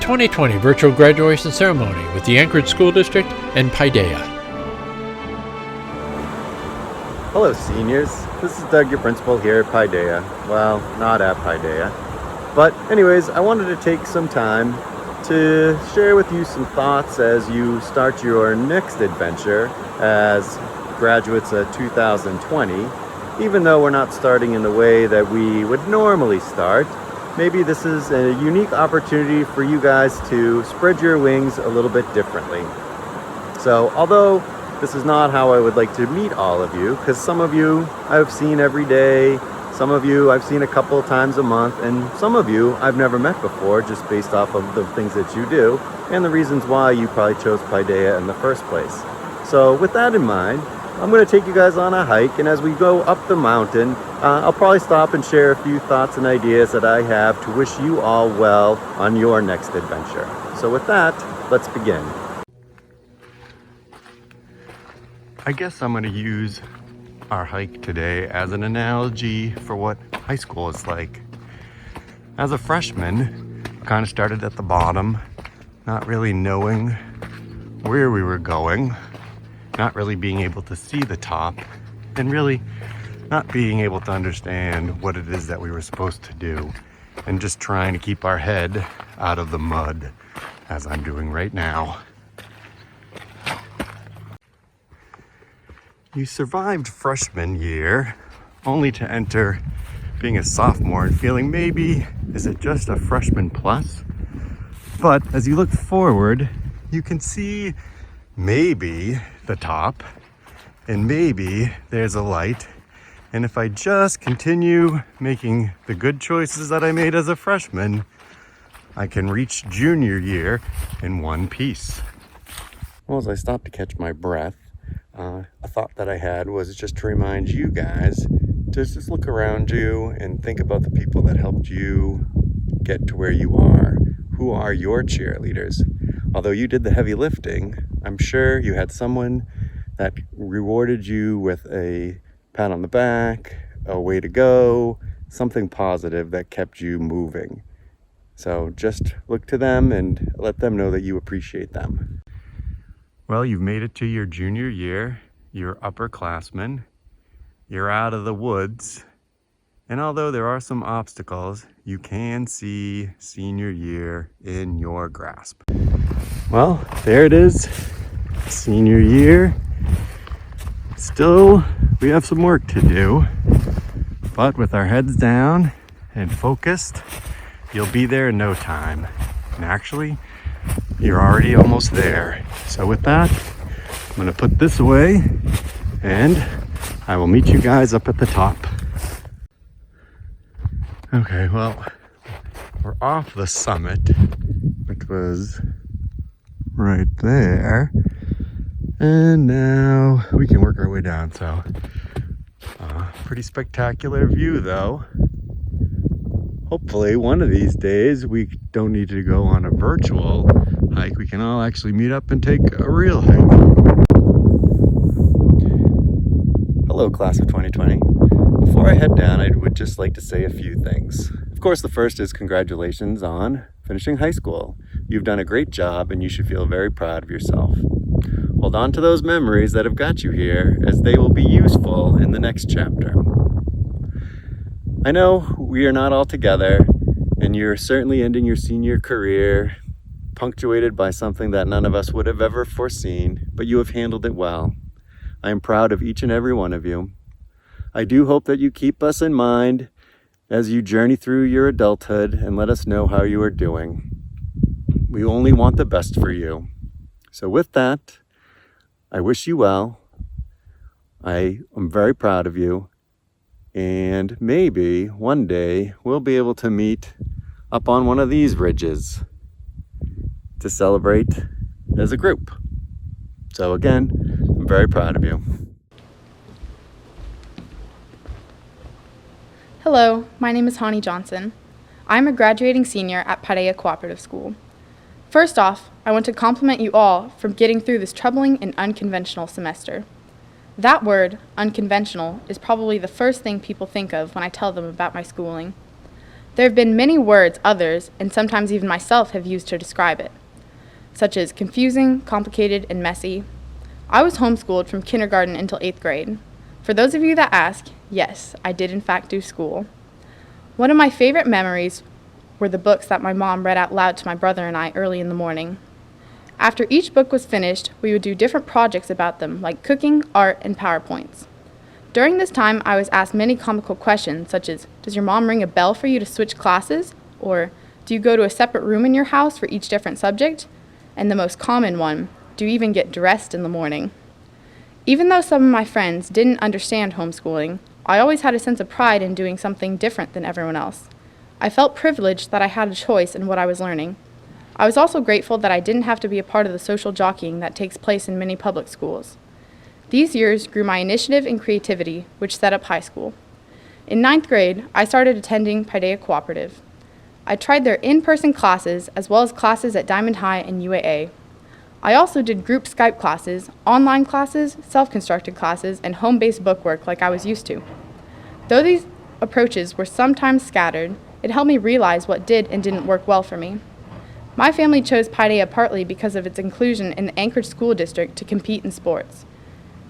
2020 virtual graduation ceremony with the Anchorage School District and PAIDEIA. Hello seniors, this is Doug, your principal here at PAIDEIA. Well, not at PAIDEIA. But anyways, I wanted to take some time to share with you some thoughts as you start your next adventure as graduates of 2020. Even though we're not starting in the way that we would normally start, maybe this is a unique opportunity for you guys to spread your wings a little bit differently. So although this is not how I would like to meet all of you, because some of you I've seen every day, some of you I've seen a couple of times a month, and some of you I've never met before just based off of the things that you do and the reasons why you probably chose PAIDEIA in the first place. So with that in mind, I'm going to take you guys on a hike, and as we go up the mountain, I'll probably stop and share a few thoughts and ideas that I have to wish you all well on your next adventure. So with that, let's begin. I guess I'm going to use our hike today as an analogy for what high school is like. As a freshman, kind of started at the bottom, not really knowing where we were going, not really being able to see the top, and really not being able to understand what it is that we were supposed to do, and just trying to keep our head out of the mud, as I'm doing right now. You survived freshman year, only to enter being a sophomore and feeling maybe, is it just a freshman plus? But as you look forward, you can see maybe the top, and maybe there's a light. And if I just continue making the good choices that I made as a freshman, I can reach junior year in one piece. Well, as I stopped to catch my breath, a thought that I had was just to remind you guys to just look around you and think about the people that helped you get to where you are. Who are your cheerleaders? Although you did the heavy lifting, I'm sure you had someone that rewarded you with a pat on the back, a way to go, something positive that kept you moving. So just look to them and let them know that you appreciate them. Well, you've made it to your junior year, you're upperclassmen, you're out of the woods, and although there are some obstacles, you can see senior year in your grasp. Well, there it is, senior year. Still, we have some work to do, but with our heads down and focused, you'll be there in no time. And actually, you're already almost there. So with that, I'm gonna put this away and I will meet you guys up at the top. Okay, well, we're off the summit, which was right there. And now we can work our way down. So, pretty spectacular view though. Hopefully one of these days we don't need to go on a virtual hike. We can all actually meet up and take a real hike. Hello, class of 2020. Before I head down, I would just like to say a few things. Of course, the first is congratulations on finishing high school. You've done a great job and you should feel very proud of yourself. Hold on to those memories that have got you here, as they will be useful in the next chapter. I know we are not all together, and you're certainly ending your senior career punctuated by something that none of us would have ever foreseen, but you have handled it well. I am proud of each and every one of you. I do hope that you keep us in mind as you journey through your adulthood and let us know how you are doing. We only want the best for you. So with that, I wish you well. I am very proud of you. And maybe one day we'll be able to meet up on one of these ridges to celebrate as a group. So again, I'm very proud of you. Hello, my name is Hani Johnson. I'm a graduating senior at PAIDEIA Cooperative School. First off, I want to compliment you all for getting through this troubling and unconventional semester. That word, unconventional, is probably the first thing people think of when I tell them about my schooling. There have been many words others, and sometimes even myself, have used to describe it, such as confusing, complicated, and messy. I was homeschooled from kindergarten until 8th grade. For those of you that ask, yes, I did in fact do school. One of my favorite memories were the books that my mom read out loud to my brother and I early in the morning. After each book was finished, we would do different projects about them, like cooking, art, and PowerPoints. During this time, I was asked many comical questions, such as, does your mom ring a bell for you to switch classes? Or, do you go to a separate room in your house for each different subject? And the most common one, do you even get dressed in the morning? Even though some of my friends didn't understand homeschooling, I always had a sense of pride in doing something different than everyone else. I felt privileged that I had a choice in what I was learning. I was also grateful that I didn't have to be a part of the social jockeying that takes place in many public schools. These years grew my initiative and creativity, which set up high school. In 9th grade, I started attending PAIDEIA Cooperative. I tried their in-person classes as well as classes at Diamond High and UAA. I also did group Skype classes, online classes, self-constructed classes, and home-based bookwork like I was used to. Though these approaches were sometimes scattered, it helped me realize what did and didn't work well for me. My family chose PAIDEIA partly because of its inclusion in the Anchorage School District to compete in sports.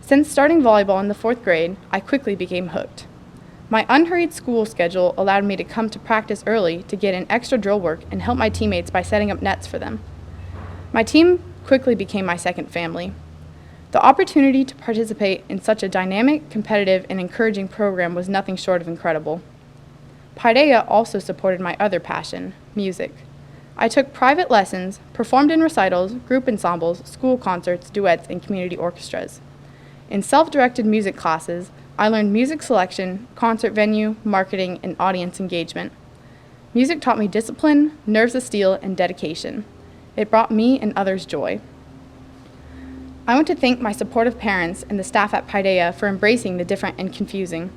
Since starting volleyball in the 4th grade, I quickly became hooked. My unhurried school schedule allowed me to come to practice early to get in extra drill work and help my teammates by setting up nets for them. My team quickly became my second family. The opportunity to participate in such a dynamic, competitive, and encouraging program was nothing short of incredible. PAIDEIA also supported my other passion, music. I took private lessons, performed in recitals, group ensembles, school concerts, duets, and community orchestras. In self-directed music classes, I learned music selection, concert venue, marketing, and audience engagement. Music taught me discipline, nerves of steel, and dedication. It brought me and others joy. I want to thank my supportive parents and the staff at PAIDEIA for embracing the different and confusing,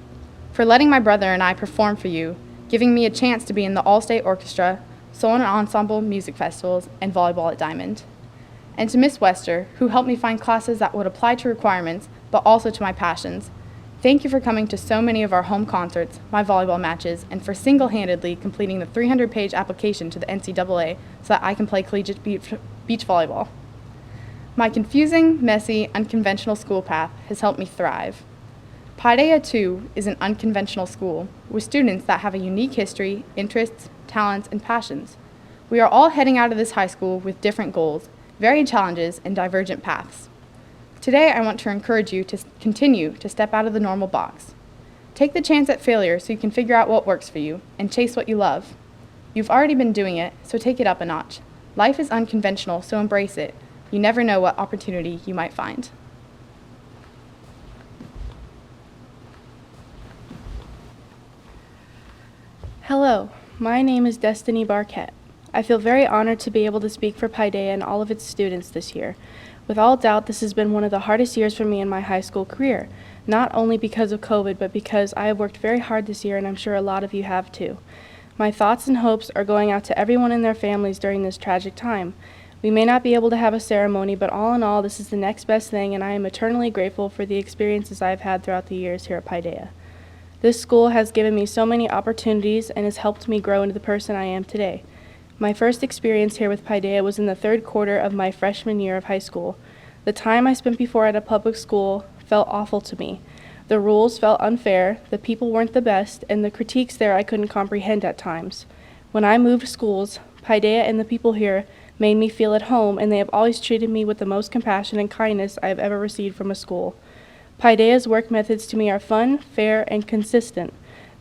for letting my brother and I perform for you, giving me a chance to be in the All-State Orchestra, solo and ensemble music festivals, and volleyball at Diamond. And to Miss Wester, who helped me find classes that would apply to requirements, but also to my passions. Thank you for coming to so many of our home concerts, my volleyball matches, and for single-handedly completing the 300-page application to the NCAA so that I can play collegiate beach volleyball. My confusing, messy, unconventional school path has helped me thrive. PAIDEIA, too, is an unconventional school with students that have a unique history, interests, talents, and passions. We are all heading out of this high school with different goals, varied challenges, and divergent paths. Today, I want to encourage you to continue to step out of the normal box. Take the chance at failure so you can figure out what works for you and chase what you love. You've already been doing it, so take it up a notch. Life is unconventional, so embrace it. You never know what opportunity you might find. Hello, my name is Destiny Barquette. I feel very honored to be able to speak for PAIDEIA and all of its students this year. With all doubt, this has been one of the hardest years for me in my high school career, not only because of COVID, but because I have worked very hard this year, and I'm sure a lot of you have too. My thoughts and hopes are going out to everyone and their families during this tragic time. We may not be able to have a ceremony, but all in all, this is the next best thing, and I am eternally grateful for the experiences I've had throughout the years here at PAIDEIA. This school has given me so many opportunities and has helped me grow into the person I am today. My first experience here with PAIDEIA was in the 3rd quarter of my freshman year of high school. The time I spent before at a public school felt awful to me. The rules felt unfair, the people weren't the best, and the critiques there I couldn't comprehend at times. When I moved schools, PAIDEIA and the people here made me feel at home, and they have always treated me with the most compassion and kindness I have ever received from a school. PAIDEIA's work methods to me are fun, fair, and consistent.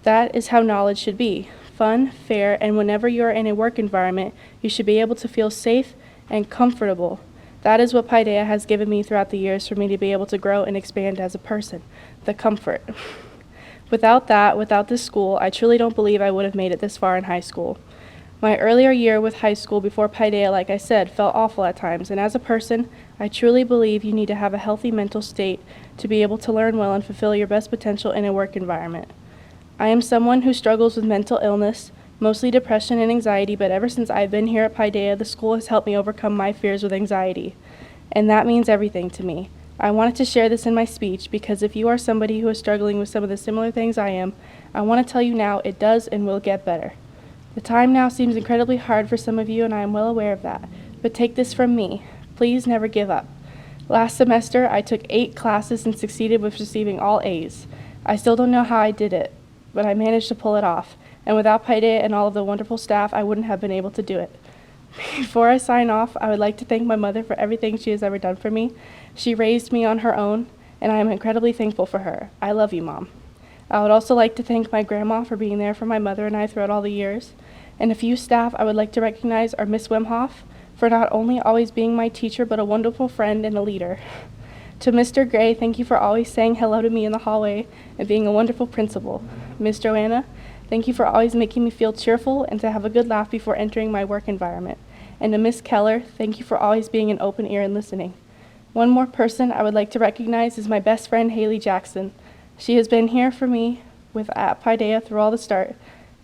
That is how knowledge should be. Fun, fair, and whenever you are in a work environment, you should be able to feel safe and comfortable. That is what PAIDEIA has given me throughout the years for me to be able to grow and expand as a person, the comfort. Without this school, I truly don't believe I would have made it this far in high school. My earlier year with high school before PAIDEIA, like I said, felt awful at times, and as a person, I truly believe you need to have a healthy mental state to be able to learn well and fulfill your best potential in a work environment. I am someone who struggles with mental illness, mostly depression and anxiety, but ever since I've been here at PAIDEIA, the school has helped me overcome my fears with anxiety. And that means everything to me. I wanted to share this in my speech because if you are somebody who is struggling with some of the similar things I am, I want to tell you now it does and will get better. The time now seems incredibly hard for some of you, and I am well aware of that. But take this from me. Please never give up. Last semester, I took 8 classes and succeeded with receiving all A's. I still don't know how I did it, but I managed to pull it off. And without PAIDEIA and all of the wonderful staff, I wouldn't have been able to do it. Before I sign off, I would like to thank my mother for everything she has ever done for me. She raised me on her own, and I am incredibly thankful for her. I love you, Mom. I would also like to thank my grandma for being there for my mother and I throughout all the years. And a few staff I would like to recognize are Miss Wimhoff for not only always being my teacher, but a wonderful friend and a leader. To Mr. Gray, thank you for always saying hello to me in the hallway and being a wonderful principal. Ms. Joanna, thank you for always making me feel cheerful and to have a good laugh before entering my work environment. And to Ms. Keller, thank you for always being an open ear and listening. One more person I would like to recognize is my best friend, Haley Jackson. She has been here for me at PAIDEIA through all the start.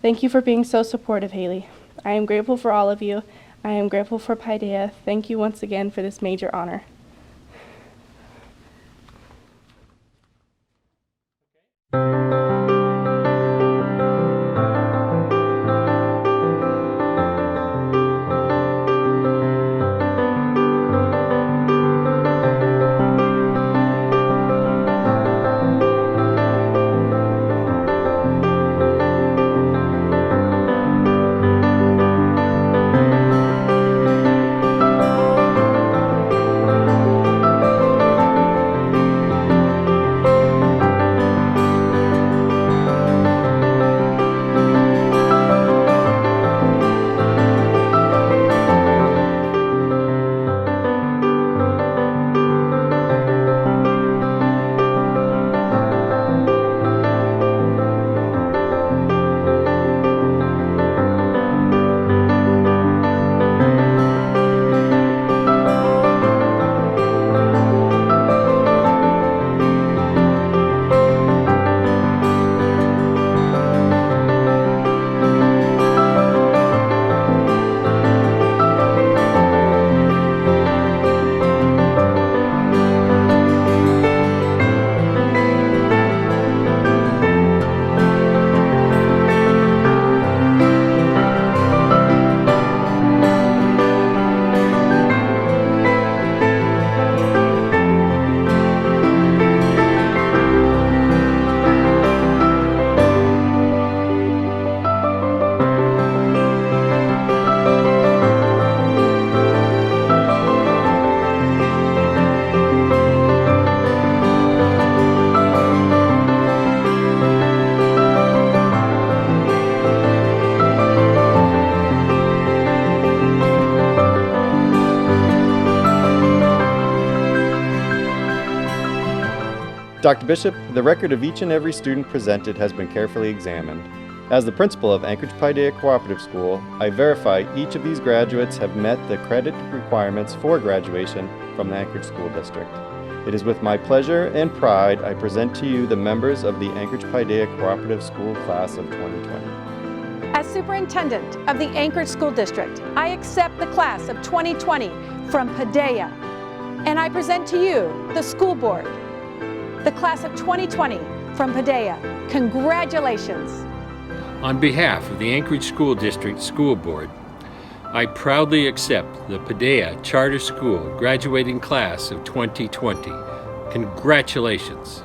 Thank you for being so supportive, Haley. I am grateful for all of you. I am grateful for PAIDEIA. Thank you once again for this major honor. Dr. Bishop, the record of each and every student presented has been carefully examined. As the principal of Anchorage PAIDEIA Cooperative School, I verify each of these graduates have met the credit requirements for graduation from the Anchorage School District. It is with my pleasure and pride I present to you the members of the Anchorage PAIDEIA Cooperative School Class of 2020. As Superintendent of the Anchorage School District, I accept the Class of 2020 from PAIDEIA, and I present to you the School Board. The Class of 2020 from PAIDEIA, congratulations. On behalf of the Anchorage School District School Board, I proudly accept the PAIDEIA Charter School Graduating Class of 2020. Congratulations.